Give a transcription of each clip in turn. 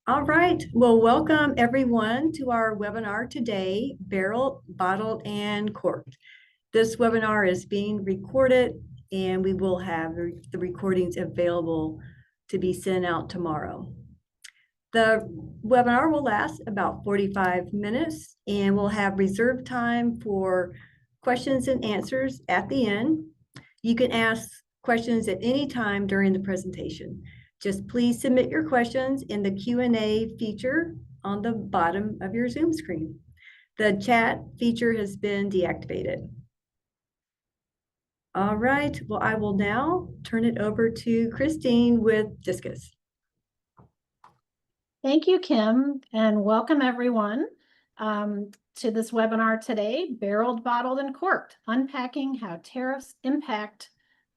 All right. Well, welcome everyone to our webinar today, Barreled, Bottled, and Corked. This webinar is being recorded and we will have the recordings available to be sent out tomorrow. The webinar will last about 45 minutes and we'll have reserved time for questions and answers at the end. You can ask questions at any time during the presentation. Just please submit your questions in the Q&A feature on the bottom of your Zoom screen. The chat feature has been deactivated. All right, well, I will now turn it over to Christine with Discus. Thank you, Kim, and welcome everyone to this webinar today, Barreled, Bottled, and Corked, Unpacking How Tariffs Impact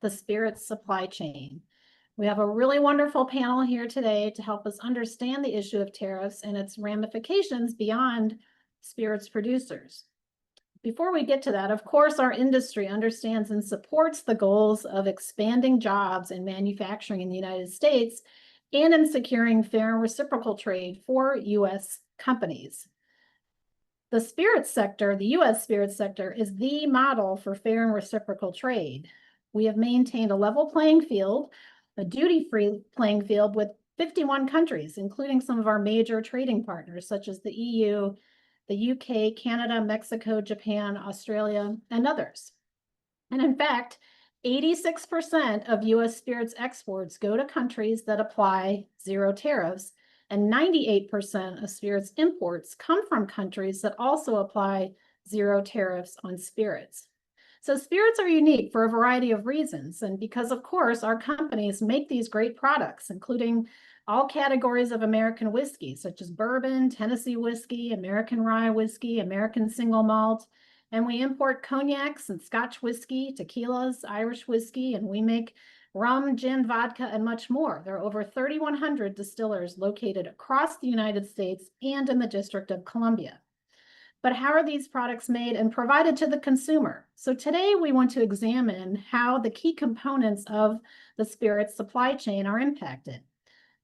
the Spirits Supply Chain. We have a really wonderful panel here today to help us understand the issue of tariffs and its ramifications beyond spirits producers. Before we get to that, of course, our industry understands and supports the goals of expanding jobs and manufacturing in the United States and in securing fair and reciprocal trade for U.S. companies. The spirits sector, the U.S. spirits sector, is the model for fair and reciprocal trade. We have maintained a level playing field, a duty-free playing field with 51 countries, including some of our major trading partners, such as the EU, the UK, Canada, Mexico, Japan, Australia, and others. And in fact, 86% of U.S. spirits exports go to countries that apply zero tariffs, and 98% of spirits imports come from countries that also apply zero tariffs on spirits. So spirits are unique for a variety of reasons, and because, of course, our companies make these great products, including all categories of American whiskey, such as bourbon, Tennessee whiskey, American rye whiskey, American single malt, and we import cognacs and Scotch whiskey, tequilas, Irish whiskey, and we make rum, gin, vodka, and much more. There are over 3,100 distillers located across the United States and in the District of Columbia. But how are these products made and provided to the consumer? So today we want to examine how the key components of the spirits supply chain are impacted.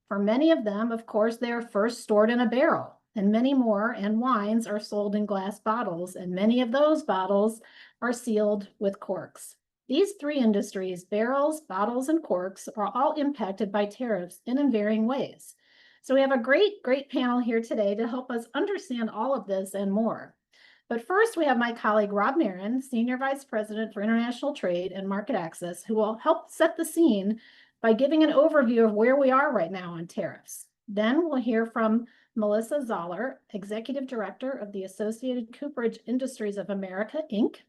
For many of them, of course, they are first stored in a barrel, and many more, and wines are sold in glass bottles, and many of those bottles are sealed with corks. These three industries, barrels, bottles, and corks, are all impacted by tariffs and in varying ways. So we have a great panel here today to help us understand all of this and more. But first, we have my colleague, Rob Marin, Senior Vice President for International Trade and Market Access, who will help set the scene by giving an overview of where we are right now on tariffs. Then we'll hear from Melissa Zoller, Executive Director of the Associated Cooperage Industries of America, Inc.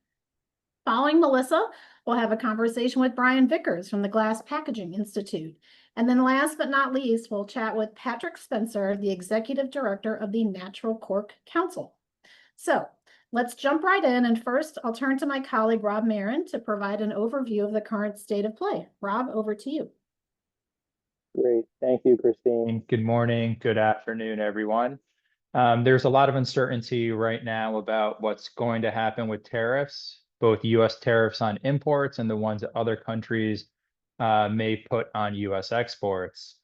Following Melissa, we'll have a conversation with Brian Vickers from the Glass Packaging Institute. And then last but not least, we'll chat with Patrick Spencer, the Executive Director of the Natural Cork Council. So let's jump right in. And first, I'll turn to my colleague, Rob Marin, to provide an overview of the current state of play. Rob, over to you. Great. Thank you, Christine. Good morning. Good afternoon, everyone. There's a lot of uncertainty right now about what's going to happen with tariffs, both U.S. tariffs on imports and the ones that other countries may put on U.S. exports.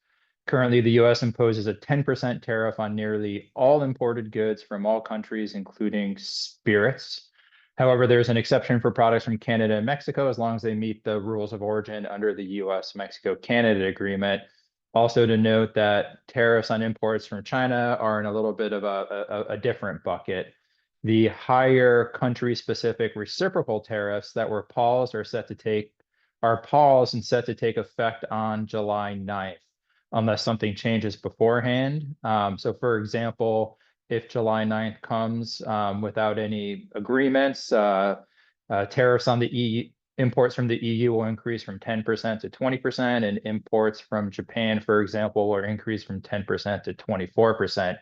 Currently, the U.S. imposes a 10% tariff on nearly all imported goods from all countries, including spirits. However, there's an exception for products from Canada and Mexico as long as they meet the rules of origin under the U.S.-Mexico-Canada agreement. Also to note that tariffs on imports from China are in a little bit of a different bucket. The higher country-specific reciprocal tariffs that were paused are set to take effect on July 9th, unless something changes beforehand. So for example, if July 9th comes without any agreements, tariffs on the EU, imports from the EU will increase from 10% to 20%, and imports from Japan, for example, will increase from 10% to 24%.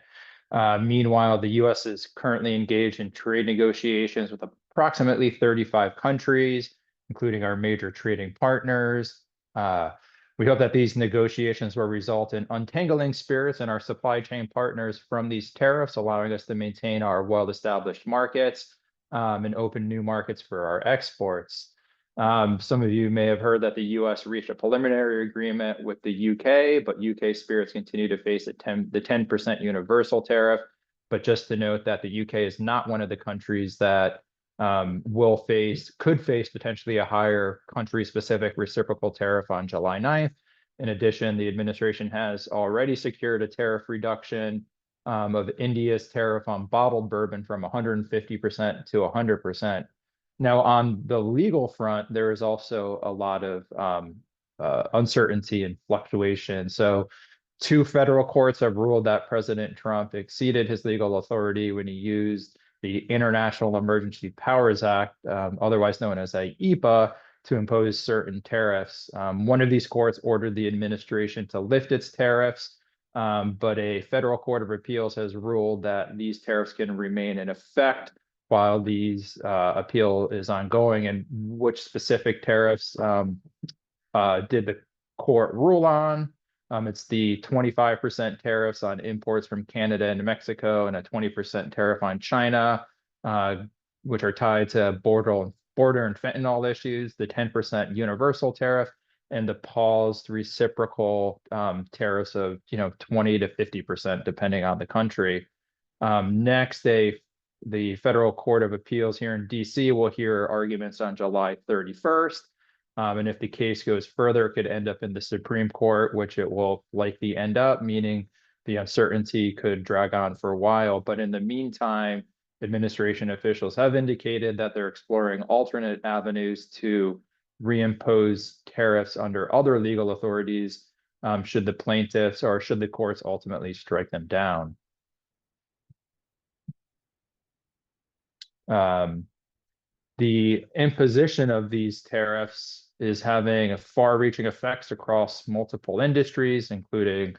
Meanwhile, the U.S. is currently engaged in trade negotiations with approximately 35 countries, including our major trading partners. We hope that these negotiations will result in untangling spirits and our supply chain partners from these tariffs, allowing us to maintain our well-established markets and open new markets for our exports. Some of you may have heard that the US reached a preliminary agreement with the UK, but UK spirits continue to face the 10% universal tariff. But just to note that the UK is not one of the countries that could face potentially a higher country-specific reciprocal tariff on July 9th. In addition, the administration has already secured a tariff reduction of India's tariff on bottled bourbon from 150% to 100%. Now, on the legal front, there is also a lot of uncertainty and fluctuation. So, two federal courts have ruled that President Trump exceeded his legal authority when he used the International Emergency Powers Act, otherwise known as IEPA, to impose certain tariffs. One of these courts ordered the administration to lift its tariffs, but a federal court of appeals has ruled that these tariffs can remain in effect while these appeal is ongoing. And which specific tariffs did the court rule on? It's the 25% tariffs on imports from Canada and Mexico, and a 20% tariff on China, which are tied to border and fentanyl issues, the 10% universal tariff, and the paused reciprocal tariffs of 20 to 50%, depending on the country. Next, the Federal Court of Appeals here in DC will hear arguments on July 31st. And if the case goes further, it could end up in the Supreme Court, which it will likely end up, meaning the uncertainty could drag on for a while. But in the meantime, administration officials have indicated that they're exploring alternate avenues to reimpose tariffs under other legal authorities, should the plaintiffs or should the courts ultimately strike them down. The imposition of these tariffs is having far-reaching effects across multiple industries, including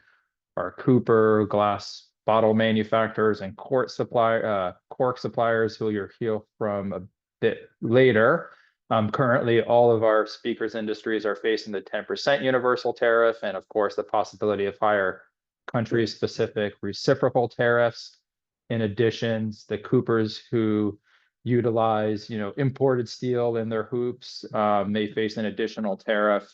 our cooper, glass bottle manufacturers, and cork suppliers, who you'll hear from a bit later. Currently, all of our speakers' industries are facing the 10% universal tariff, and of course, the possibility of higher country-specific reciprocal tariffs. In addition, the coopers who utilize, imported steel in their hoops may face an additional tariff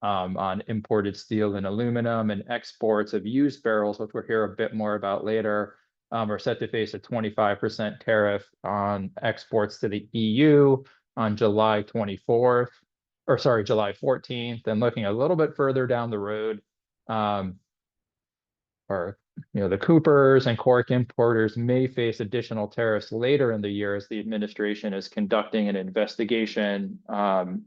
on imported steel and aluminum, and exports of used barrels, which we'll hear a bit more about later, are set to face a 25% tariff on exports to the EU on July 14th. And looking a little bit further down the road, the coopers and cork importers may face additional tariffs later in the year, as the administration is conducting an investigation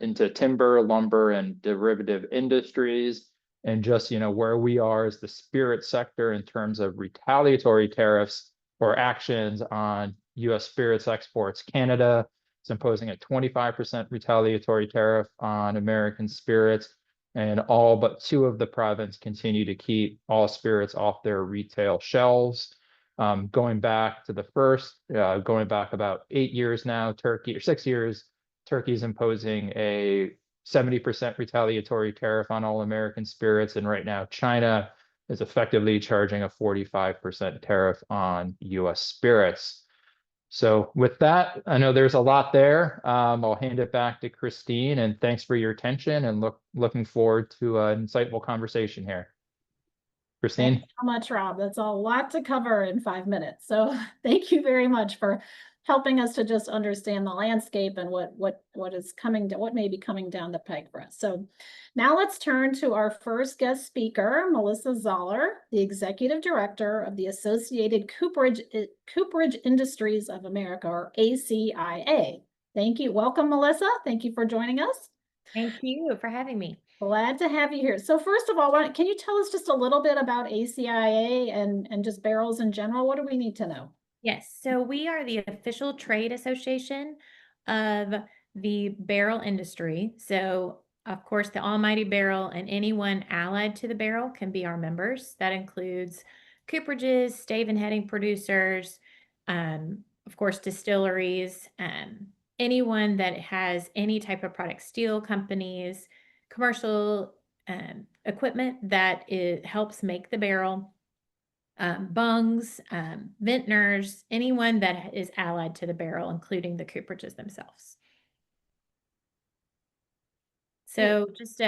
into timber, lumber, and derivative industries. And just, where we are as the spirit sector in terms of retaliatory tariffs or actions on US spirits exports. Canada is imposing a 25% retaliatory tariff on American spirits, and all but two of the provinces continue to keep all spirits off their retail shelves. Going back about 8 years now, 6 years, Turkey's imposing a 70% retaliatory tariff on all American spirits. And right now, China is effectively charging a 45% tariff on US spirits. So with that, I know there's a lot there. I'll hand it back to Christine, and thanks for your attention, and looking forward to an insightful conversation here. Christine? Thanks so much, Rob. That's a lot to cover in 5 minutes. So thank you very much for helping us to just understand the landscape and what may be coming down the pike for us. So now let's turn to our first guest speaker, Melissa Zoller, the Executive Director of the Associated Cooperage Industries of America, or ACIA. Thank you. Welcome, Melissa. Thank you for joining us. Thank you for having me. Glad to have you here. So first of all, can you tell us just a little bit about ACIA and just barrels in general? What do we need to know? Yes, so we are the official trade association of the barrel industry. So, of course, the almighty barrel and anyone allied to the barrel can be our members. That includes cooperages, stave and heading producers, of course, distilleries, anyone that has any type of product, steel companies, commercial equipment that helps make the barrel. Bungs, vintners, anyone that is allied to the barrel, including the cooperages themselves. So just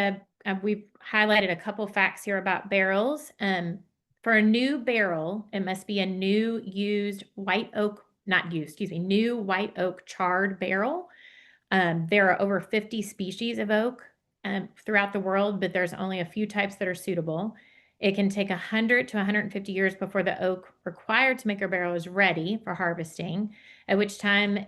we've highlighted a couple facts here about barrels. For a new barrel, it must be a new used white oak, not used, excuse me, new white oak charred barrel. There are over 50 species of oak throughout the world, but there's only a few types that are suitable. It can take 100 to 150 years before the oak required to make a barrel is ready for harvesting, at which time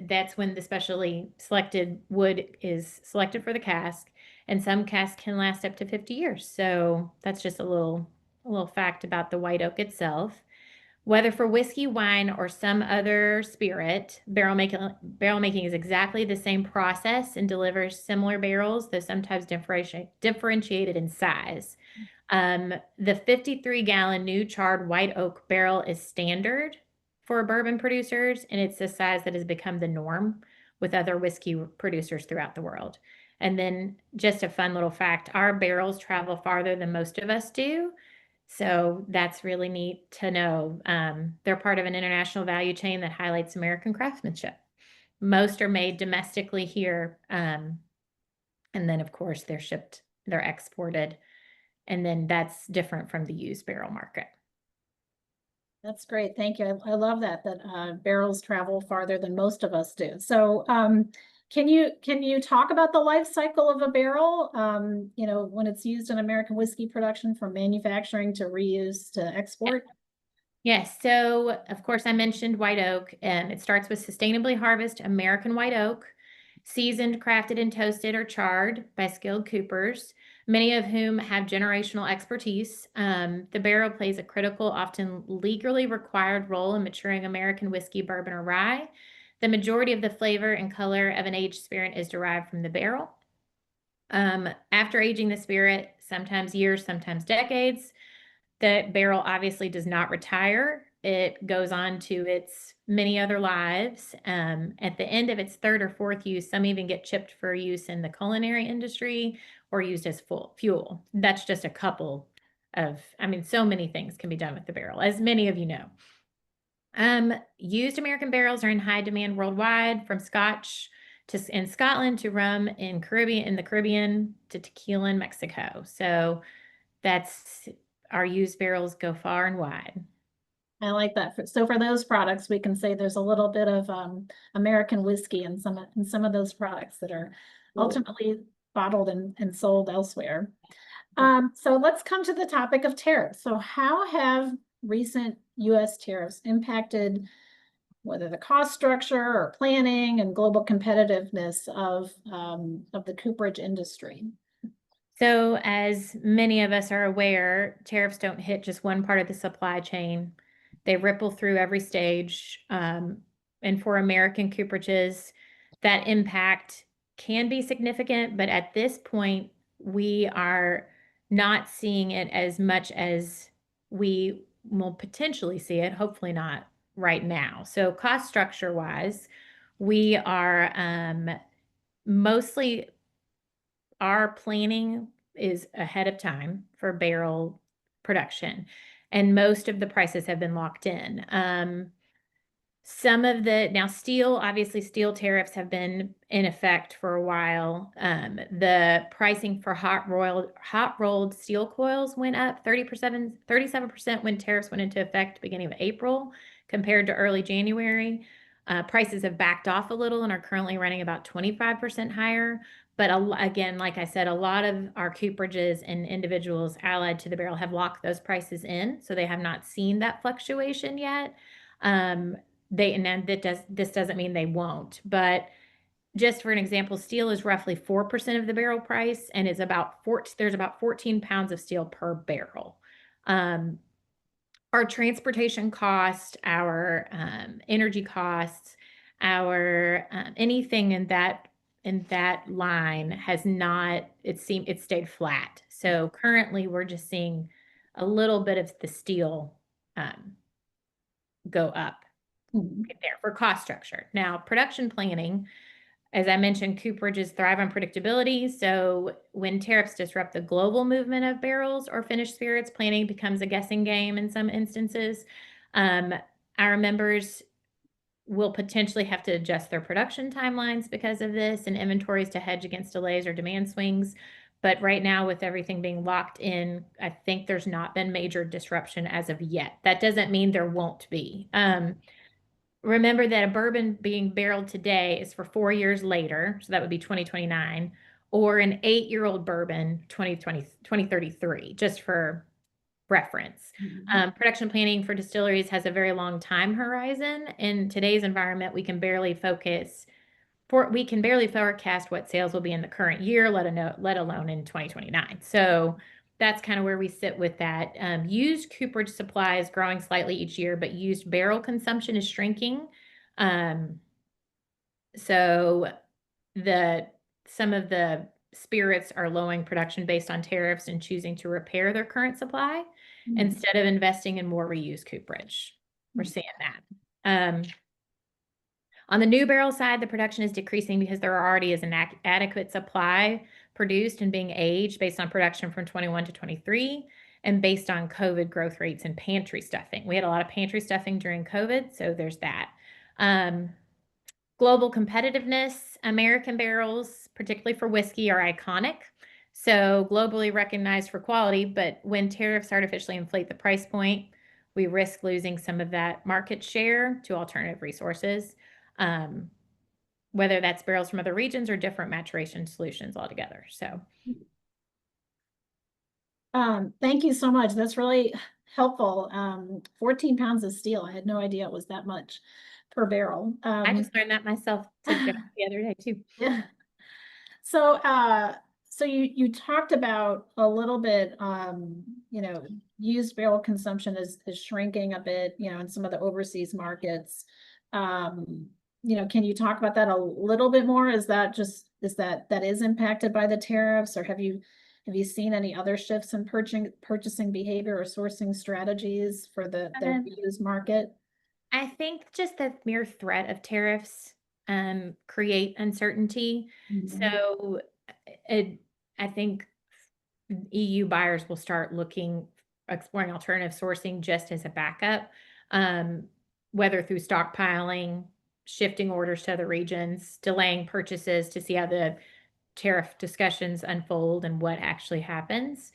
that's when the specially selected wood is selected for the cask, and some casks can last up to 50 years. So that's just a little fact about the white oak itself. Whether for whiskey, wine, or some other spirit, barrel making is exactly the same process and delivers similar barrels, though sometimes differentiated in size. The 53-gallon new charred white oak barrel is standard for bourbon producers, and it's the size that has become the norm with other whiskey producers throughout the world. And then just a fun little fact, our barrels travel farther than most of us do. So that's really neat to know. They're part of an international value chain that highlights American craftsmanship. Most are made domestically here. And then, of course, they're exported. And then that's different from the used barrel market. That's great. Thank you. I love that barrels travel farther than most of us do. So can you talk about the life cycle of a barrel? When it's used in American whiskey production, from manufacturing to reuse to export? Yes. So of course I mentioned white oak, and it starts with sustainably harvested American white oak, seasoned, crafted, and toasted or charred by skilled coopers, many of whom have generational expertise. The barrel plays a critical, often legally required role in maturing American whiskey, bourbon, or rye. The majority of the flavor and color of an aged spirit is derived from the barrel. After aging the spirit, sometimes years, sometimes decades, the barrel obviously does not retire. It goes on to its many other lives. At the end of its third or fourth use, some even get chipped for use in the culinary industry or used as fuel. That's just a couple of, so many things can be done with the barrel, as many of you know. Used American barrels are in high demand worldwide, from Scotch in Scotland to rum in the Caribbean to tequila in Mexico. So our used barrels go far and wide. I like that. So for those products, we can say there's a little bit of American whiskey in some of those products that are ultimately bottled and sold elsewhere. So let's come to the topic of tariffs. So how have recent U.S. tariffs impacted whether the cost structure or planning and global competitiveness of the cooperage industry? So as many of us are aware, tariffs don't hit just one part of the supply chain. They ripple through every stage. And for American cooperages, that impact can be significant, but at this point, we are not seeing it as much as we will potentially see it, hopefully not right now. So cost structure wise, we are mostly, our planning is ahead of time for barrel production, and most of the prices have been locked in. Obviously steel tariffs have been in effect for a while. The pricing for hot rolled steel coils went up 37% when tariffs went into effect beginning of April compared to early January. Prices have backed off a little and are currently running about 25% higher. But again, like I said, a lot of our cooperages and individuals allied to the barrel have locked those prices in, so they have not seen that fluctuation yet. This doesn't mean they won't, but just for an example, steel is roughly 4% of the barrel price, and there's about 14 pounds of steel per barrel. Our transportation cost, our energy costs, our anything in that line has not, it stayed flat. So currently we're just seeing a little bit of the steel go up there for cost structure. Now, production planning, as I mentioned, cooperages thrive on predictability. So when tariffs disrupt the global movement of barrels or finished spirits, planning becomes a guessing game in some instances. Our members will potentially have to adjust their production timelines because of this and inventories to hedge against delays or demand swings. But right now, with everything being locked in, I think there's not been major disruption as of yet. That doesn't mean there won't be. Remember that a bourbon being barreled today is for 4 years later, so that would be 2029, or an 8-year-old bourbon, 2033, just for reference. Production planning for distilleries has a very long time horizon. In today's environment, we can barely forecast what sales will be in the current year, let alone in 2029. So that's kind of where we sit with that. Used cooperage supply is growing slightly each year, but used barrel consumption is shrinking. So some of the spirits are lowering production based on tariffs and choosing to repair their current supply instead of investing in more reused cooperage. We're seeing that. On the new barrel side, the production is decreasing because there already is an adequate supply produced and being aged based on production from 21 to 23 and based on COVID growth rates and pantry stuffing. We had a lot of pantry stuffing during COVID, so there's that. Global competitiveness, American barrels, particularly for whiskey, are iconic. So globally recognized for quality, but when tariffs artificially inflate the price point, we risk losing some of that market share to alternative resources, whether that's barrels from other regions or different maturation solutions altogether. So. Thank you so much. That's really helpful. 14 pounds of steel. I had no idea it was that much per barrel. I just learned that myself the other day too. Yeah. So, so you talked about a little bit, used barrel consumption is shrinking a bit, in some of the overseas markets. Can you talk about that a little bit more? Is that is impacted by the tariffs, or have you seen any other shifts in purchasing behavior or sourcing strategies for the used market? I think just the mere threat of tariffs create uncertainty. So I think EU buyers will start exploring alternative sourcing just as a backup, whether through stockpiling, shifting orders to other regions, delaying purchases to see how the tariff discussions unfold and what actually happens.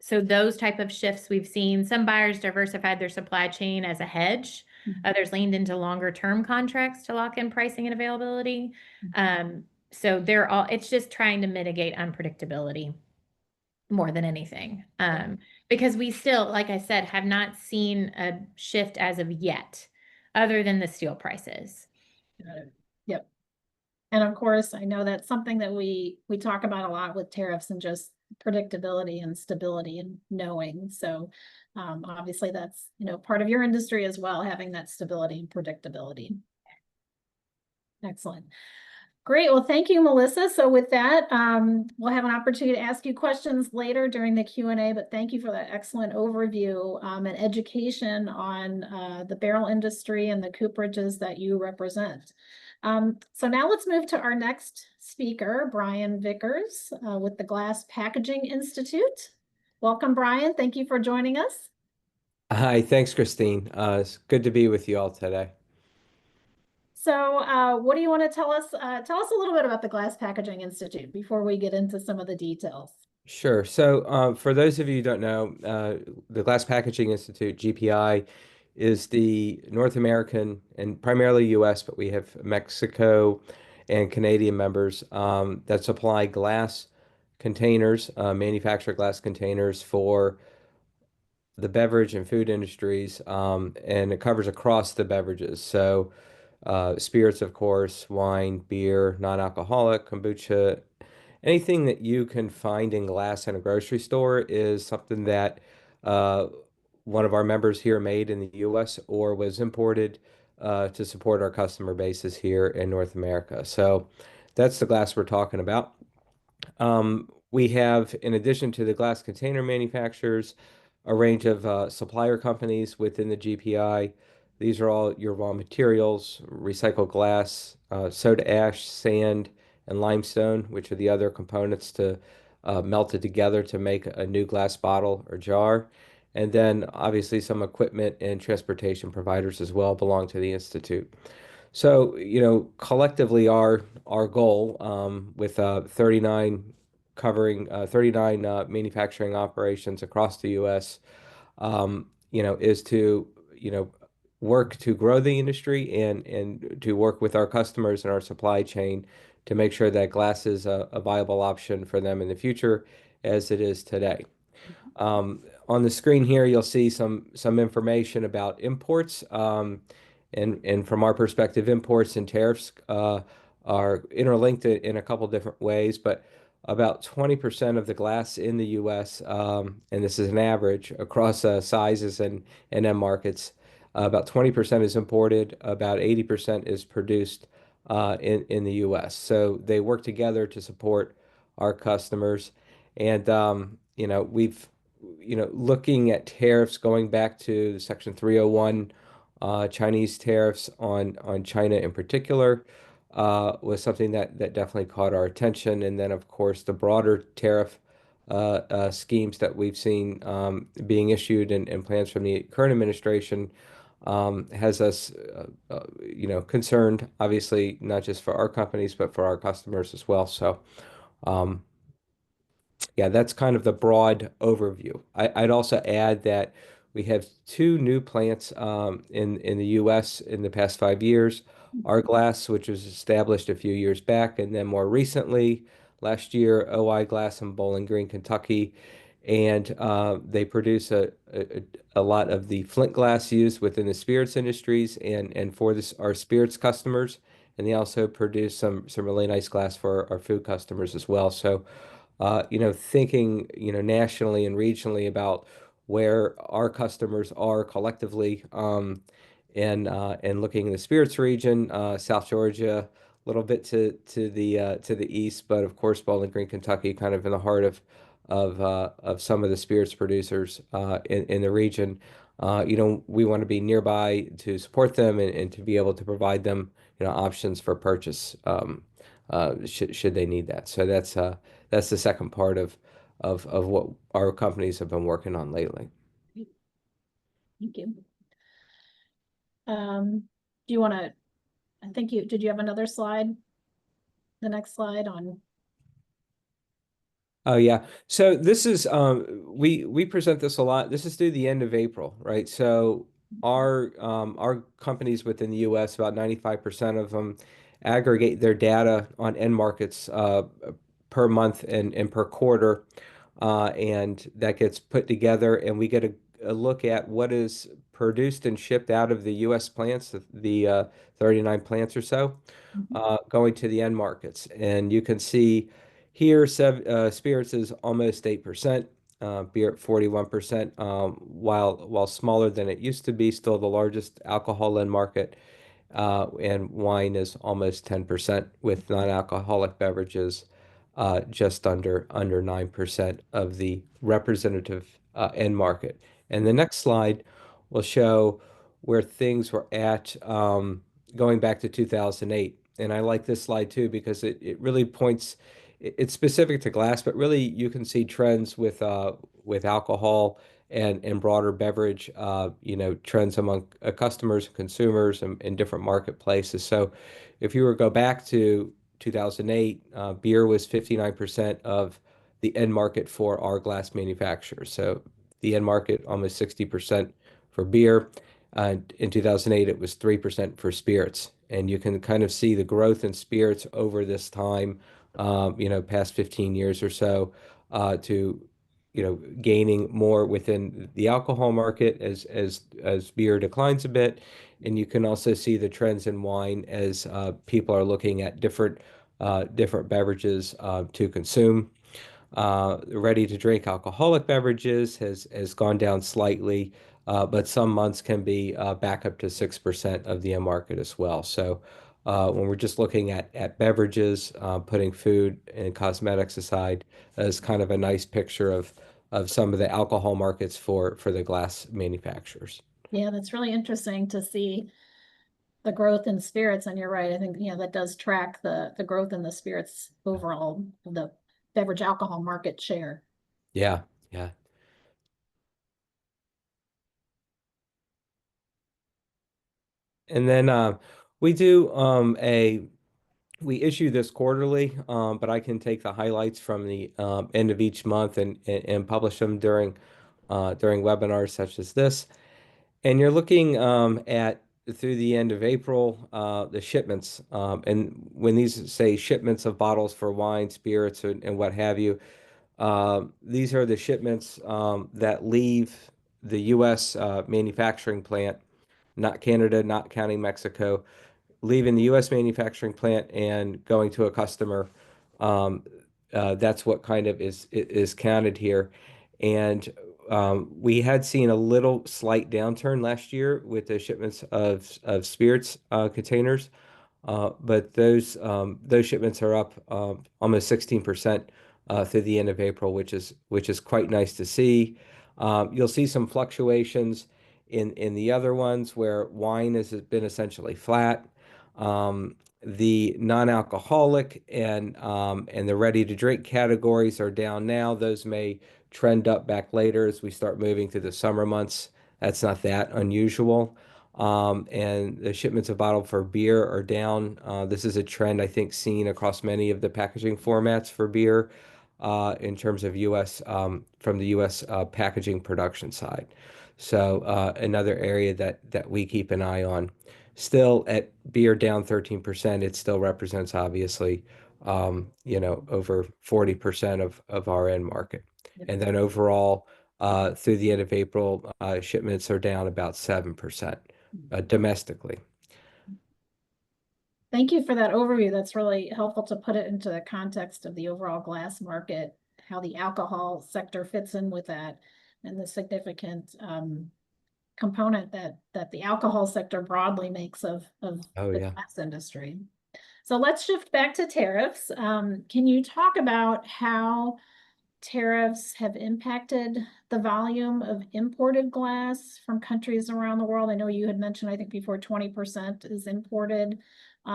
So those type of shifts we've seen. Some buyers diversified their supply chain as a hedge. Others leaned into longer term contracts to lock in pricing and availability. So it's just trying to mitigate unpredictability more than anything. Because we still, like I said, have not seen a shift as of yet, other than the steel prices. Yep. And of course, I know that's something that we talk about a lot with tariffs, and just predictability and stability and knowing. So obviously that's, part of your industry as well, having that stability and predictability. Excellent. Great. Well, thank you, Melissa. So with that, we'll have an opportunity to ask you questions later during the Q&A, but thank you for that excellent overview and education on the barrel industry and the cooperages that you represent. So now let's move to our next speaker, Brian Vickers with the Glass Packaging Institute. Welcome, Brian. Thank you for joining us. Hi, thanks, Christine. It's good to be with you all today. So what do you want to tell us? Tell us a little bit about the Glass Packaging Institute before we get into some of the details. Sure. So for those of you who don't know, the Glass Packaging Institute, GPI, is the North American and primarily US, but we have Mexico and Canadian members that supply glass containers, manufacture glass containers for the beverage and food industries, and it covers across the beverages. So spirits, of course, wine, beer, non-alcoholic, kombucha, anything that you can find in glass in a grocery store is something that one of our members here made in the US or was imported to support our customer bases here in North America. So that's the glass we're talking about. We have, in addition to the glass container manufacturers, a range of supplier companies within the GPI. These are all your raw materials: recycled glass, soda ash, sand, and limestone, which are the other components to melted together to make a new glass bottle or jar. And then obviously some equipment and transportation providers as well belong to the Institute. So, collectively our goal with 39 covering 39 manufacturing operations across the U.S. Is to, work to grow the industry and to work with our customers and our supply chain to make sure that glass is a viable option for them in the future as it is today. On the screen here, you'll see some information about imports. And from our perspective, imports and tariffs are interlinked in a couple different ways, but about 20% of the glass in the U.S., and this is an average across sizes and end markets, about 20% is imported, about 80% is produced in the U.S. So they work together to support our customers. And, we've looking at tariffs going back to Section 301, Chinese tariffs on China in particular, was something that definitely caught our attention. And then, of course, the broader tariff schemes that we've seen being issued and plans from the current administration has us, concerned, obviously, not just for our companies, but for our customers as well. So, um, yeah, that's kind of the broad overview. I'd also add that we have two new plants in the U.S. in the past 5 years. Glass, which was established a few years back, and then more recently, last year, OI Glass in Bowling Green, Kentucky, and they produce a lot of the flint glass used within the spirits industries and for our spirits customers, and they also produce some really nice glass for our food customers as well. So thinking, nationally and regionally about where our customers are collectively, and looking in the spirits region, South Georgia, a little bit to the east, but of course Bowling Green, Kentucky, kind of in the heart of some of the spirits producers in the region. We want to be nearby to support them and to be able to provide them, options for purchase should they need that. So that's the second part of what our companies have been working on lately. Thank you. Do you want to, did you have another slide? The next slide on. Oh yeah. So this is we present this a lot. This is through the end of April, right? So our companies within the US, about 95% of them aggregate their data on end markets per month and per quarter. And that gets put together and we get a look at what is produced and shipped out of the US plants, the 39 plants or so, going to the end markets. And you can see here, spirits is almost 8%, beer at 41%, while smaller than it used to be, still the largest alcohol end market. And wine is almost 10%, with non-alcoholic beverages just under 9% of the representative end market. And the next slide will show where things were at going back to 2008. And I like this slide too because it really points. It's specific to glass, but really you can see trends with alcohol and broader beverage, trends among customers, consumers, and in different marketplaces. So, if you were to go back to 2008, beer was 59% of the end market for our glass manufacturers. So the end market almost 60% for beer. In 2008, it was 3% for spirits. And you can kind of see the growth in spirits over this time, past 15 years or so, to gaining more within the alcohol market as beer declines a bit. And you can also see the trends in wine as people are looking at different beverages to consume. Ready to drink alcoholic beverages has gone down slightly, but some months can be back up to 6% of the end market as well. So when we're just looking at beverages, putting food and cosmetics aside, as kind of a nice picture of some of the alcohol markets for the glass manufacturers. Yeah, that's really interesting to see the growth in spirits. And you're right. I think, that does track the growth in the spirits overall, the beverage alcohol market share. Yeah, yeah. And then we do we issue this quarterly, but I can take the highlights from the end of each month and publish them during webinars such as this. And you're looking at through the end of April, the shipments. And when these say shipments of bottles for wine, spirits, and what have you, these are the shipments that leave the U.S. Manufacturing plant, not Canada, not counting Mexico, leaving the U.S. manufacturing plant and going to a customer. Um, that's what kind of is counted here. And we had seen a little slight downturn last year with the shipments of spirits containers. But those shipments are up almost 16% through the end of April, which is quite nice to see. You'll see some fluctuations in the other ones where wine has been essentially flat. The non-alcoholic and the ready-to-drink categories are down now. Those may trend up back later as we start moving through the summer months. That's not that unusual. And the shipments of bottled for beer are down. This is a trend I think seen across many of the packaging formats for beer in terms of U.S. From the U.S. Packaging production side. So another area that we keep an eye on. Still at beer down 13%, it still represents obviously over 40% of our end market. And then overall, through the end of April, shipments are down about 7% domestically. Thank you for that overview. That's really helpful to put it into the context of the overall glass market, how the alcohol sector fits in with that, and the significant component that the alcohol sector broadly makes of Oh, the yeah. glass industry. So let's shift back to tariffs. Can you talk about how tariffs have impacted the volume of imported glass from countries around the world? I know you had mentioned, I think before 20% is imported.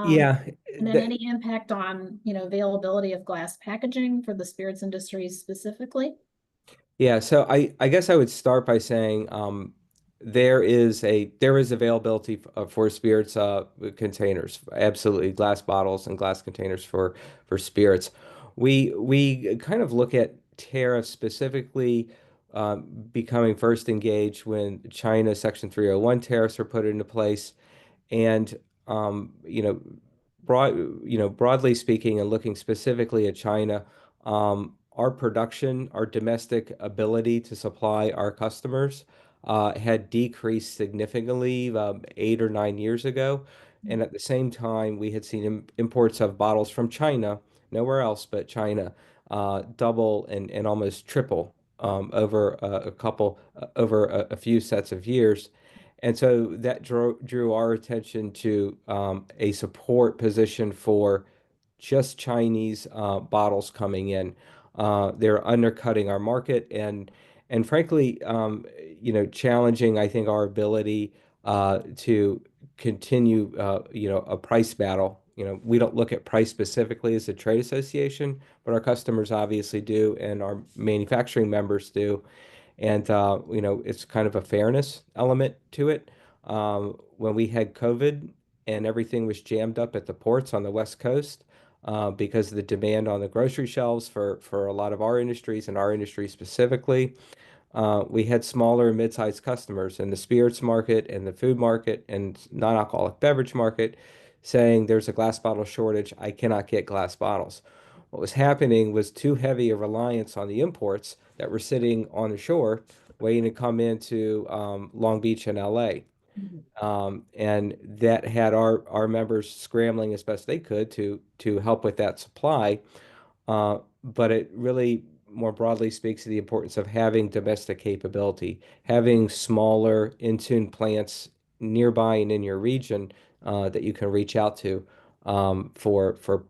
Yeah, And then any impact on, availability of glass packaging for the spirits industry specifically? yeah. So I guess I would start by saying there is availability for spirits containers, absolutely glass bottles and glass containers for spirits. We kind of look at tariffs specifically becoming first engaged when China Section 301 tariffs are put into place. And um, you know, broadly speaking, and looking specifically at China, our production, our domestic ability to supply our customers had decreased significantly 8 or 9 years ago. And at the same time, we had seen imports of bottles from China, nowhere else but China, double and almost triple over a few sets of years. And so that drew our attention to a support position for just Chinese bottles coming in. They're undercutting our market and frankly, challenging, I think, our ability to continue, a price battle. We don't look at price specifically as a trade association, but our customers obviously do, and our manufacturing members do. And it's kind of a fairness element to it. When we had COVID and everything was jammed up at the ports on the West Coast because of the demand on the grocery shelves for a lot of our industries and our industry specifically, we had smaller and mid-sized customers in the spirits market and the food market and non-alcoholic beverage market saying there's a glass bottle shortage. I cannot get glass bottles. What was happening was too heavy a reliance on the imports that were sitting on the shore waiting to come into Long Beach and LA. And that had our members scrambling as best they could to help with that supply. But it really more broadly speaks to the importance of having domestic capability, having smaller in-tune plants nearby and in your region that you can reach out to for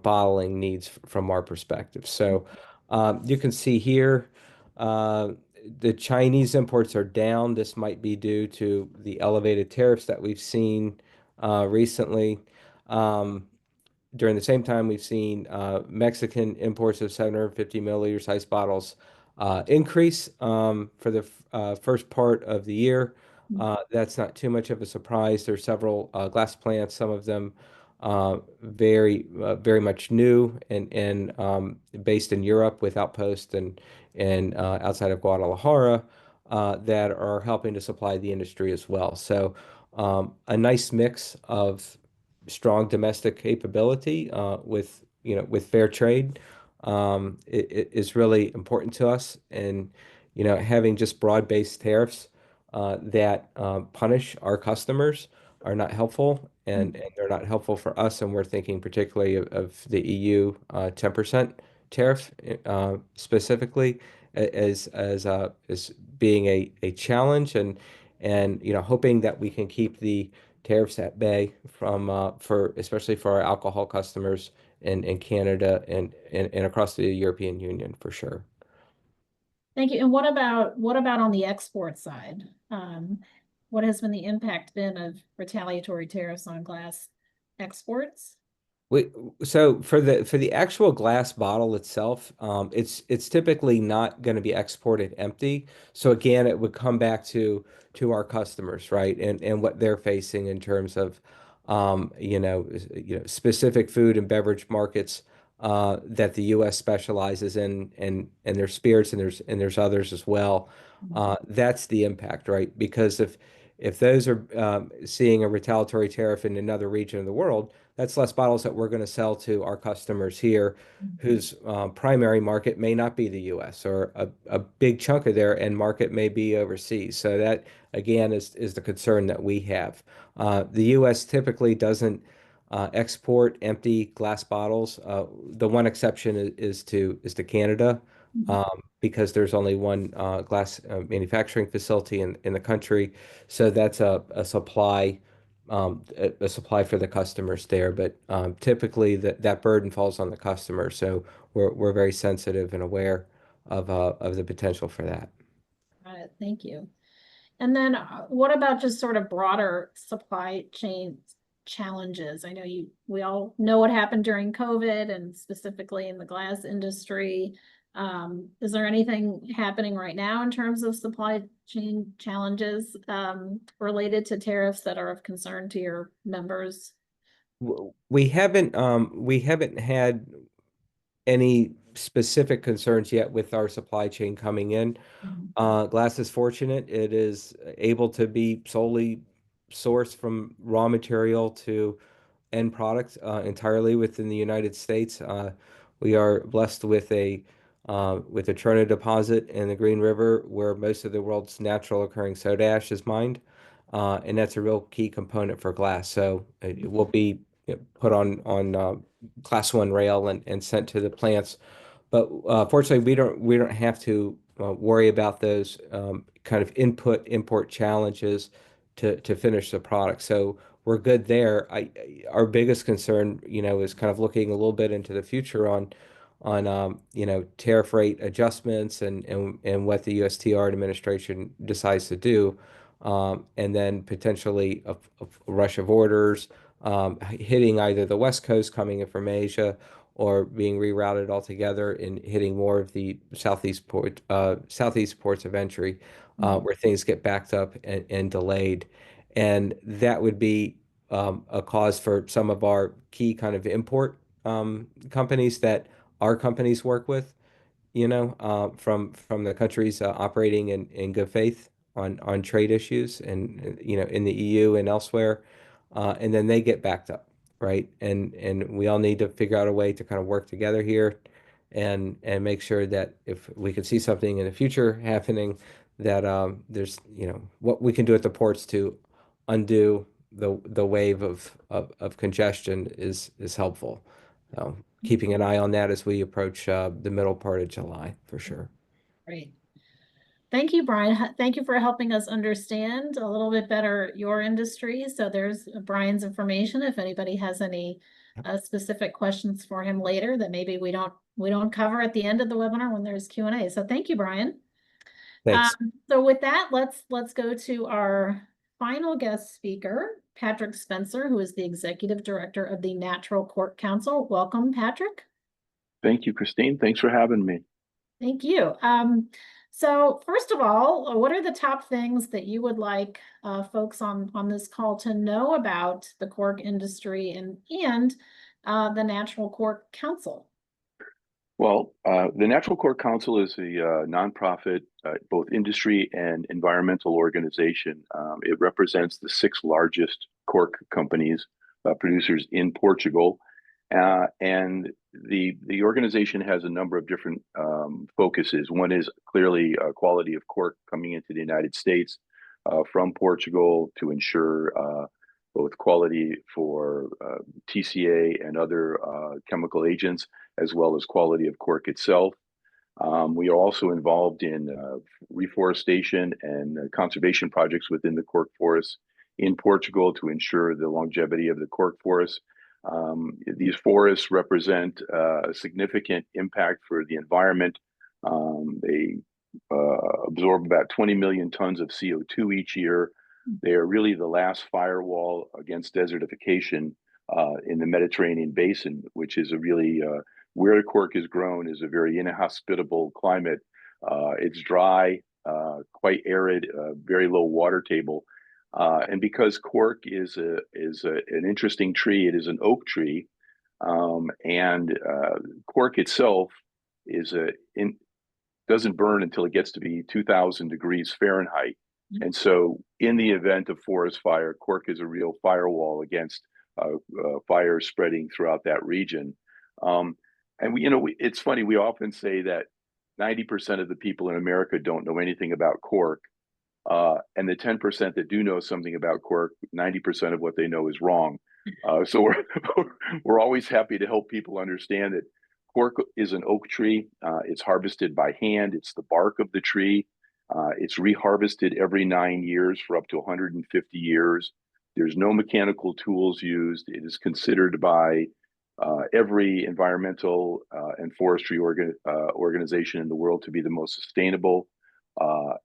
bottling needs from our perspective. So you can see here the Chinese imports are down. This might be due to the elevated tariffs that we've seen recently. During the same time, we've seen Mexican imports of 750 milliliter size bottles increase for the first part of the year. That's not too much of a surprise. There's several glass plants, some of them very much new and based in Europe with outposts and outside of Guadalajara that are helping to supply the industry as well. So a nice mix of strong domestic capability with fair trade is really important to us. And having just broad-based tariffs that punish our customers are not helpful, and they're not helpful for us. And we're thinking particularly of the EU 10% tariff specifically as being a challenge, and hoping that we can keep the tariffs at bay from for especially for our alcohol customers in Canada and across the European Union for sure. Thank you. And what about on the export side? What has been the impact been of retaliatory tariffs on glass exports? So for the actual glass bottle itself, it's typically not going to be exported empty. So again, it would come back to our customers, right? And what they're facing in terms of specific food and beverage markets that the US specializes in, and there's spirits and there's others as well. That's the impact, right? Because if those are seeing a retaliatory tariff in another region of the world, that's less bottles that we're going to sell to our customers here, whose primary market may not be the US, or a big chunk of their end market may be overseas. So that, again, is the concern that we have. The US typically doesn't export empty glass bottles. The one exception is to Canada, because there's only one glass manufacturing facility in the country. So that's a supply for the customers there. But typically that burden falls on the customer. So we're very sensitive and aware of the potential for that. Got it. Thank you. And then what about just sort of broader supply chain challenges? I know we all know what happened during COVID and specifically in the glass industry. Is there anything happening right now in terms of supply chain challenges related to tariffs that are of concern to your members? We haven't had any specific concerns yet with our supply chain coming in. Glass is fortunate. It is able to be solely sourced from raw material to end product entirely within the United States. We are blessed with a trona deposit in the Green River where most of the world's natural occurring soda ash is mined. And that's a real key component for glass. So it will be put on class 1 rail and sent to the plants. But fortunately, we don't have to worry about those kind of import challenges to finish the product. So we're good there. Our biggest concern, is kind of looking a little bit into the future on tariff rate adjustments and what the USTR administration decides to do, and then potentially a rush of orders hitting either the West Coast coming in from Asia or being rerouted altogether and hitting more of the southeast ports of entry, where things get backed up and delayed. And that would be a cause for some of our key kind of import companies that our companies work with, from the countries operating in good faith on trade issues and in the EU and elsewhere, and then they get backed up, right? And we all need to figure out a way to kind of work together here and make sure that if we could see something in the future happening, that there's what we can do at the ports to undo the wave of congestion is helpful. Keeping an eye on that as we approach the middle part of July, for sure. Great. Thank you, Brian. Thank you for helping us understand a little bit better your industry. So there's Brian's information if anybody has any specific questions for him later that maybe we don't cover at the end of the webinar when there's Q&A. So thank you, Brian. Thanks. So with that, let's go to our final guest speaker, Patrick Spencer, who is the Executive Director of the Natural Cork Council. Welcome, Patrick. Thank you, Christine. Thanks for having me. Thank you. So first of all, what are the top things that you would like folks on this call to know about the cork industry and the Natural Cork Council? Well, the Natural Cork Council is a nonprofit, both industry and environmental organization. It represents the 6 largest cork companies, producers in Portugal. And the organization has a number of different focuses. One is clearly quality of cork coming into the United States from Portugal to ensure both quality for TCA and other chemical agents, as well as quality of cork itself. We are also involved in reforestation and conservation projects within the cork forests in Portugal to ensure the longevity of the cork forests. These forests represent a significant impact for the environment. They absorb about 20 million tons of CO2 each year. They are really the last firewall against desertification in the Mediterranean basin, which is a really where the cork is grown is a very inhospitable climate. It's dry, quite arid, very low water table. And because cork is an interesting tree, it is an oak tree, and cork itself doesn't burn until it gets to be 2,000 degrees Fahrenheit. And so in the event of forest fire, cork is a real firewall against fire spreading throughout that region. And it's funny, we often say that 90% of the people in America don't know anything about cork. And the 10% that do know something about cork, 90% of what they know is wrong. So we're always happy to help people understand that cork is an oak tree. It's harvested by hand. It's the bark of the tree. It's reharvested every 9 years for up to 150 years. There's no mechanical tools used. It is considered by every environmental and forestry organization in the world to be the most sustainable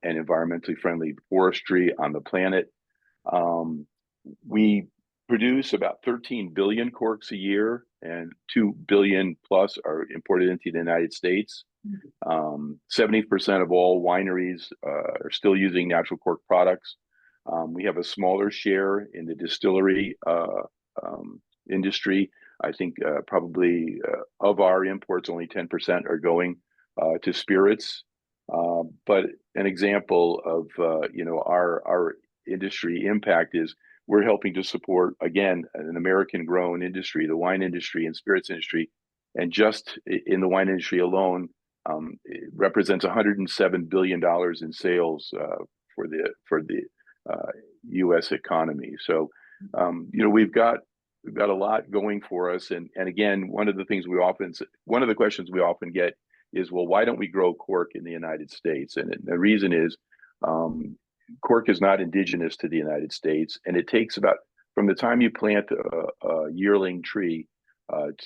and environmentally friendly forestry on the planet. We produce about 13 billion corks a year, and 2 billion plus are imported into the United States. 70% of all wineries are still using natural cork products. We have a smaller share in the distillery industry. I think probably of our imports, only 10% are going to spirits. But an example of our industry impact is we're helping to support, again, an American-grown industry, the wine industry and spirits industry. And just in the wine industry alone, it represents $107 billion in sales for the U.S. economy. So, we've got a lot going for us. And again, one of the questions we often get is, well, why don't we grow cork in the United States? And the reason is cork is not indigenous to the United States, and it takes about, from the time you plant a yearling tree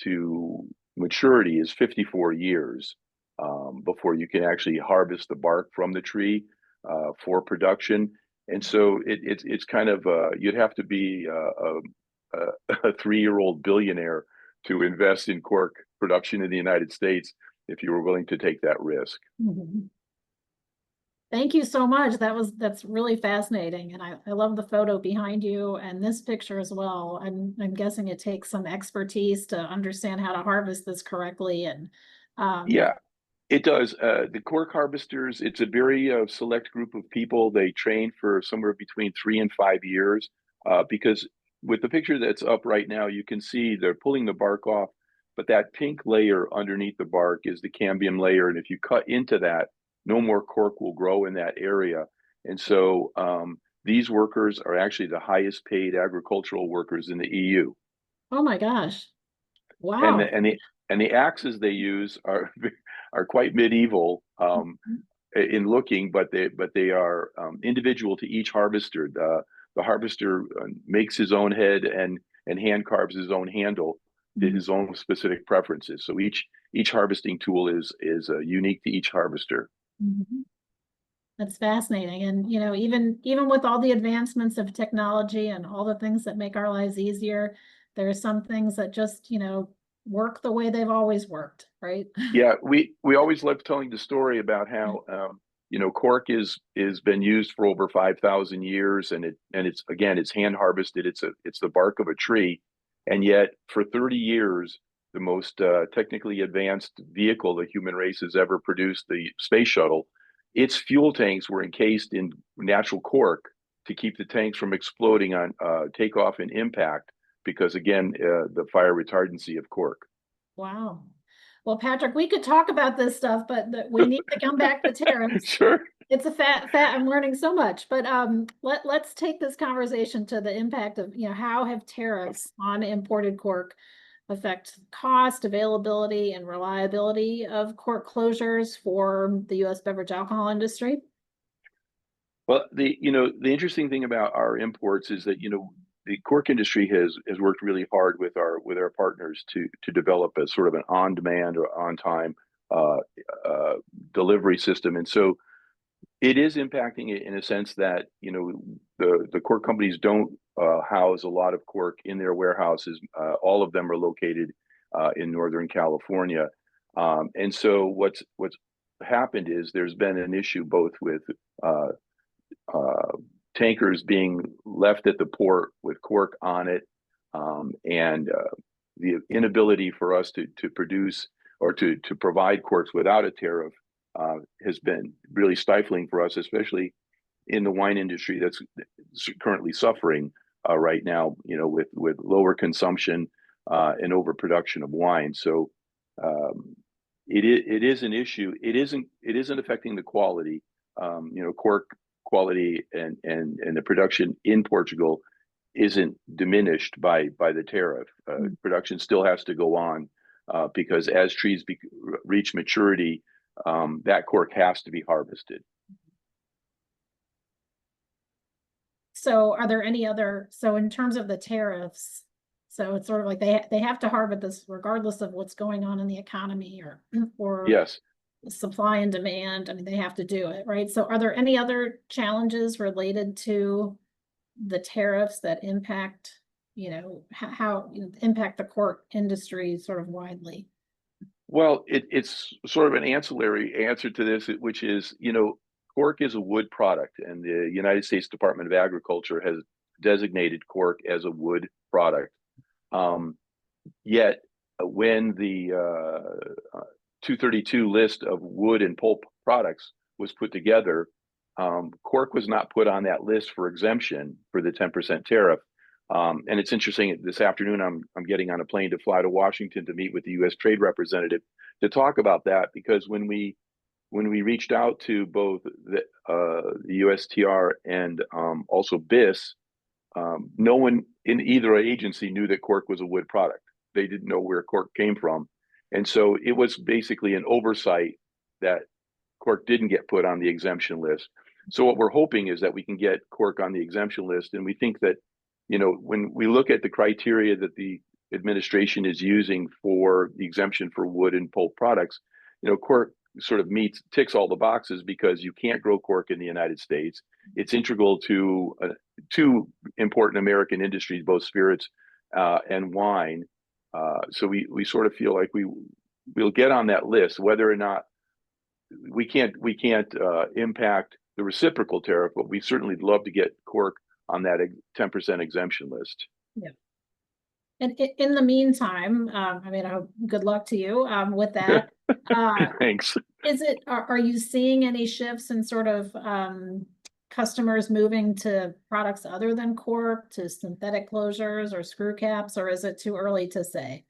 to maturity is 54 years before you can actually harvest the bark from the tree for production. And so it's kind of you'd have to be a 3-year-old billionaire to invest in cork production in the United States if you were willing to take that risk. Mm-hmm. Thank you so much. That's really fascinating. And I love the photo behind you and this picture as well. I'm guessing it takes some expertise to understand how to harvest this correctly. And yeah, it does. The cork harvesters, it's a very select group of people. They train for somewhere between 3 and 5 years because with the picture that's up right now, you can see they're pulling the bark off, but that pink layer underneath the bark is the cambium layer. And if you cut into that, no more cork will grow in that area. And so these workers are actually the highest paid agricultural workers in the EU. Oh my gosh. Wow. And the axes they use are quite medieval in looking, but they are individual to each harvester. The harvester makes his own head and hand carves his own handle to his own specific preferences. So each harvesting tool is unique to each harvester. Mm-hmm. That's fascinating. And, even with all the advancements of technology and all the things that make our lives easier, there are some things that just, work the way they've always worked, right? Yeah, we always love telling the story about how, cork is been used for over 5,000 years, and it's hand harvested. It's the bark of a tree, and yet for 30 years, the most technically advanced vehicle the human race has ever produced, the space shuttle, its fuel tanks were encased in natural cork to keep the tanks from exploding on takeoff and impact, because again, the fire retardancy of cork. Wow. Well, Patrick, we could talk about this stuff, but we need to come back to tariffs. Sure. It's a fat. I'm learning so much, but let's take this conversation to the impact of, how have tariffs on imported cork affect cost, availability, and reliability of cork closures for the U.S. beverage alcohol industry? Well, the interesting thing about our imports is that, the cork industry has worked really hard with our partners to develop a sort of an on-demand or on-time delivery system, and so it is impacting it in a sense that the cork companies don't house a lot of cork in their warehouses. All of them are located in Northern California, and so what's happened is there's been an issue both with tankers being left at the port with cork on it, and the inability for us to produce or to provide corks without a tariff has been really stifling for us, especially in the wine industry that's currently suffering right now, with lower consumption and overproduction of wine. So it is an issue. It isn't affecting the quality. Cork quality and the production in Portugal isn't diminished by the tariff. Production still has to go on because as trees reach maturity, that cork has to be harvested. So are there any other, so in terms of the tariffs, so it's sort of like they have to harvest this regardless of what's going on in the economy or Yes. Supply and demand. I mean, they have to do it, right? So are there any other challenges related to the tariffs that impact, how impact the cork industry sort of widely? Well, it's sort of an ancillary answer to this, which is, cork is a wood product, and the United States Department of Agriculture has designated cork as a wood product. Yet, when the 232 list of wood and pulp products was put together, cork was not put on that list for exemption for the 10% tariff. And it's interesting, this afternoon I'm getting on a plane to fly to Washington to meet with the U.S. Trade Representative to talk about that, because when we reached out to both the USTR and also BIS, no one in either agency knew that cork was a wood product. They didn't know where cork came from. And so it was basically an oversight that cork didn't get put on the exemption list. So what we're hoping is that we can get cork on the exemption list. And we think that, when we look at the criteria that the administration is using for the exemption for wood and pulp products, cork sort of ticks all the boxes because you can't grow cork in the United States. It's integral to two important American industries, both spirits and wine. So we sort of feel like we'll get on that list. Whether or not we can't impact the reciprocal tariff, but we certainly love to get cork on that 10% exemption list. Yeah. And in the meantime, good luck to you with that. Thanks. Are you seeing any shifts in sort of customers moving to products other than cork, to synthetic closures or screw caps, or is it too early to say?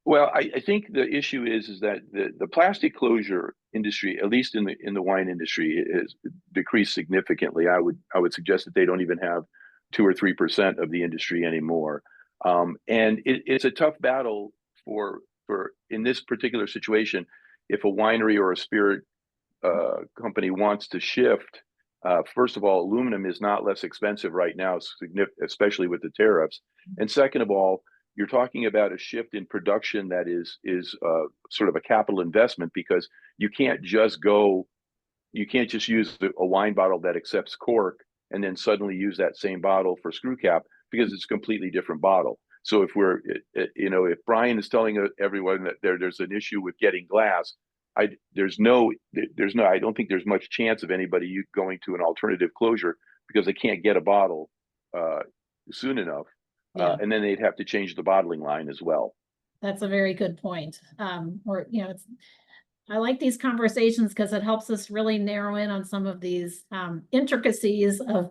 Well, I think the issue is that the plastic closure industry, at least in the wine industry, has decreased significantly. I would suggest that they don't even have 2 or 3% of the industry anymore, and it's a tough battle for in this particular situation. If a winery or a spirit company wants to shift, first of all, aluminum is not less expensive right now, especially with the tariffs, and second of all, you're talking about a shift in production that is sort of a capital investment, because you can't just use a wine bottle that accepts cork and then suddenly use that same bottle for screw cap, because it's a completely different bottle. So if Brian is telling everyone that there's an issue with getting glass, I don't think there's much chance of anybody going to an alternative closure because they can't get a bottle soon enough. Yeah. And then they'd have to change the bottling line as well. That's a very good point. I like these conversations because it helps us really narrow in on some of these intricacies of,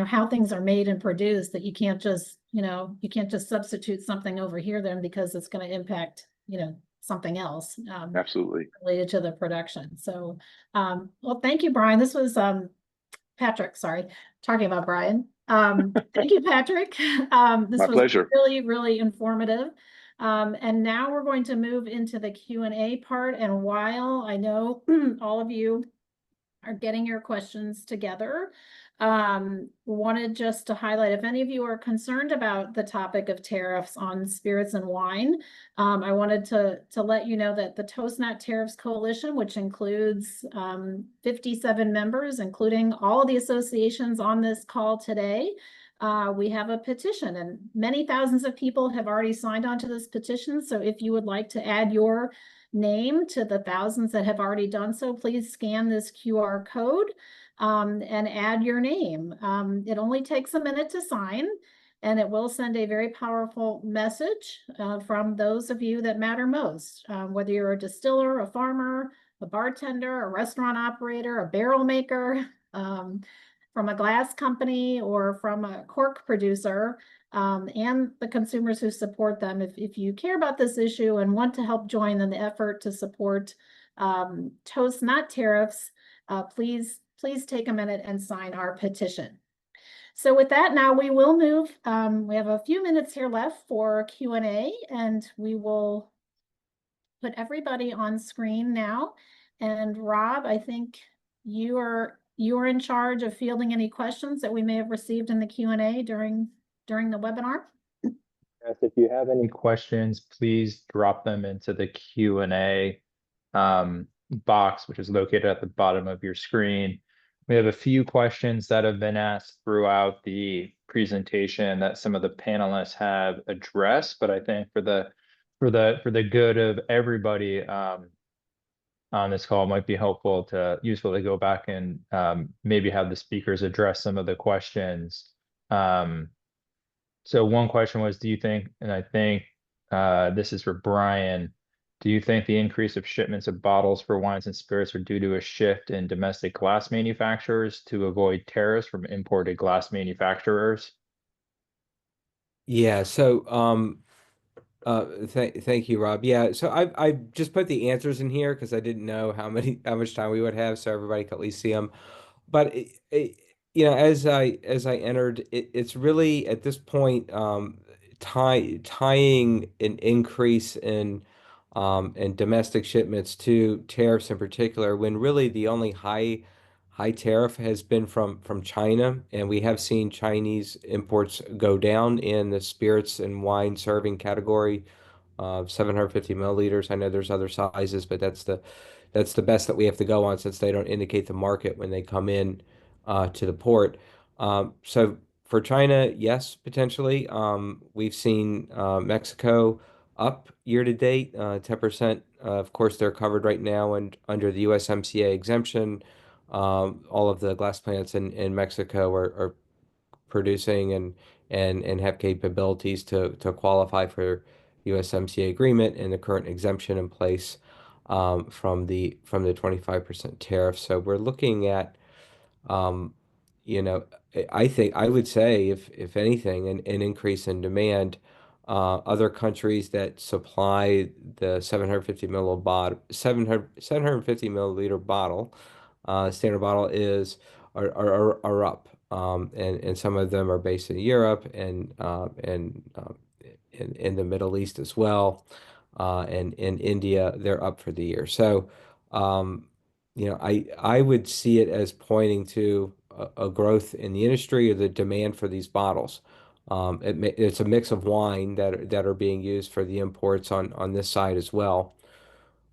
how things are made and produced, that you can't just substitute something over here then because it's going to impact, something else Absolutely. related to the production. So, well, thank you, Brian. This was Patrick, sorry, talking about Brian. Thank you, Patrick. This My was pleasure. really, really informative. And now we're going to move into the Q&A part. And while I know all of you are getting your questions together, wanted just to highlight, if any of you are concerned about the topic of tariffs on spirits and wine, I wanted to let you know that the Toast Not Tariffs Coalition, which includes 57 members, including all the associations on this call today, we have a petition, and many thousands of people have already signed on to this petition. So if you would like to add your name to the thousands that have already done so, please scan this QR code and add your name. It only takes a minute to sign, and it will send a very powerful message from those of you that matter most, whether you're a distiller, a farmer, a bartender, a restaurant operator, a barrel maker, from a glass company, or from a cork producer, and the consumers who support them. If you care about this issue and want to help join in the effort to support Toast Not Tariffs, please take a minute and sign our petition. So with that, now we will move. We have a few minutes here left for Q&A, and we will put everybody on screen now. And Rob, I think you're in charge of fielding any questions that we may have received in the Q&A during the webinar. Yes, if you have any questions, please drop them into the Q&A box, which is located at the bottom of your screen. We have a few questions that have been asked throughout the presentation that some of the panelists have addressed, but I think for the good of everybody on this call, it might be useful to go back and maybe have the speakers address some of the questions. So one question was, do you think, and I think this is for Brian, do you think the increase of shipments of bottles for wines and spirits are due to a shift in domestic glass manufacturers to avoid tariffs from imported glass manufacturers? Yeah, so thank you, Rob. Yeah, so I just put the answers in here because I didn't know how much time we would have, so everybody could at least see them. But as I entered, it's really at this point tying an increase in domestic shipments to tariffs in particular, when really the only high tariff has been from China, and we have seen Chinese imports go down in the spirits and wine serving category of 750 milliliters. I know there's other sizes, but that's the best that we have to go on, since they don't indicate the market when they come in to the port. So for China, yes, potentially. We've seen Mexico up year to date, 10%. Of course, they're covered right now and under the USMCA exemption. All of the glass plants in Mexico are producing and have capabilities to qualify for USMCA agreement and the current exemption in place from the 25% tariff. So we're looking at um, I would say if anything, an increase in demand. Other countries that supply the 750 milliliter bottle, standard bottle are up, and some of them are based in Europe and in the Middle East as well, and in India they're up for the year. So I would see it as pointing to a growth in the industry or the demand for these bottles. It's a mix of wine that are being used for the imports on this side as well.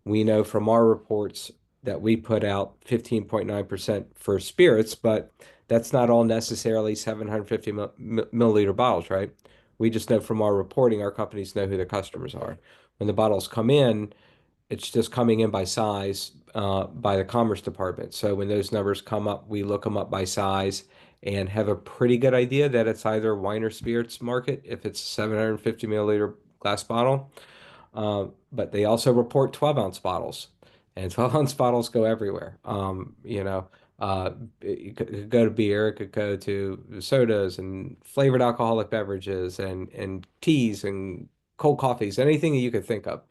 We know from our reports that we put out 15.9% for spirits, but that's not all necessarily 750 milliliter bottles, right? We just know from our reporting, our companies know who their customers are. When the bottles come in, It's just coming in by size by the Commerce Department. So when those numbers come up, we look them up by size and have a pretty good idea that it's either wine or spirits market if it's a 750 milliliter glass bottle. But they also report 12-ounce bottles, and 12-ounce bottles go everywhere. It could go to beer, it could go to sodas and flavored alcoholic beverages and teas and cold coffees, anything that you could think of.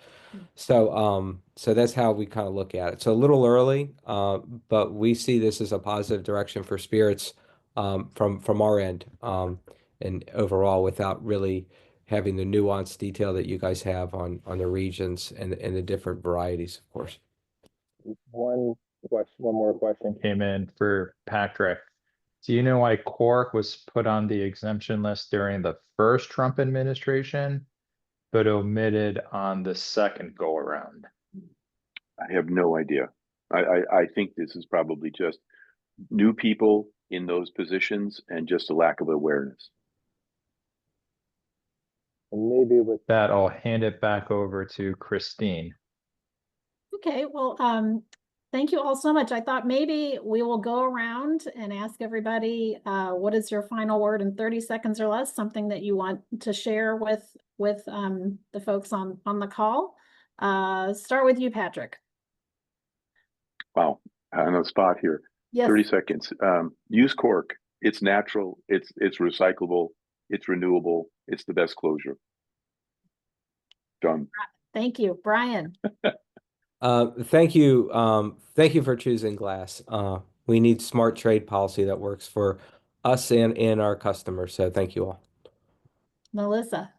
So that's how we kind of look at it. So a little early, but we see this as a positive direction for spirits from our end, and overall without really having the nuanced detail that you guys have on the regions and the different varieties, of course. One more question came in for Patrick. Do you know why cork was put on the exemption list during the first Trump administration, but omitted on the second go around? I have no idea. I think this is probably just new people in those positions and just a lack of awareness. And maybe with that, I'll hand it back over to Christine. Okay, well, thank you all so much. I thought maybe we will go around and ask everybody, what is your final word in 30 seconds or less, something that you want to share with the folks on the call. Start with you, Patrick. Wow, on the spot here. Yes. 30 seconds. Use cork. It's natural. It's recyclable. It's renewable. It's the best closure. Done. Thank you, Brian. Thank you. Thank you for choosing glass. We need smart trade policy that works for us and our customers. So thank you all. Melissa.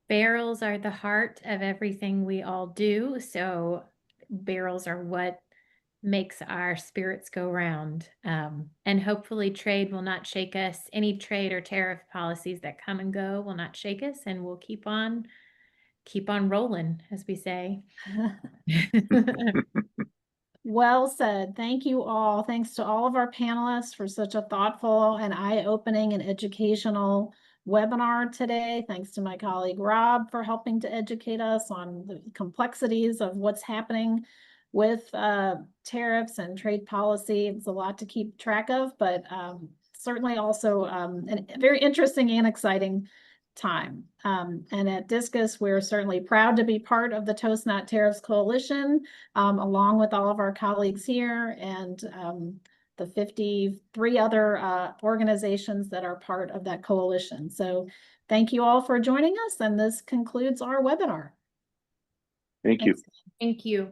Barrels are the heart of everything we all do. So barrels are what makes our spirits go round. And hopefully trade will not shake us. Any trade or tariff policies that come and go will not shake us, and we'll keep on rolling, as we say. Well said. Thank you all. Thanks to all of our panelists for such a thoughtful and eye-opening and educational webinar today. Thanks to my colleague Rob for helping to educate us on the complexities of what's happening with tariffs and trade policy. It's a lot to keep track of, but certainly also a very interesting and exciting time. And at Discus, we're certainly proud to be part of the Toast Not Tariffs Coalition, along with all of our colleagues here and the 53 other organizations that are part of that coalition. So thank you all for joining us, and this concludes our webinar. Thank you. Thank you.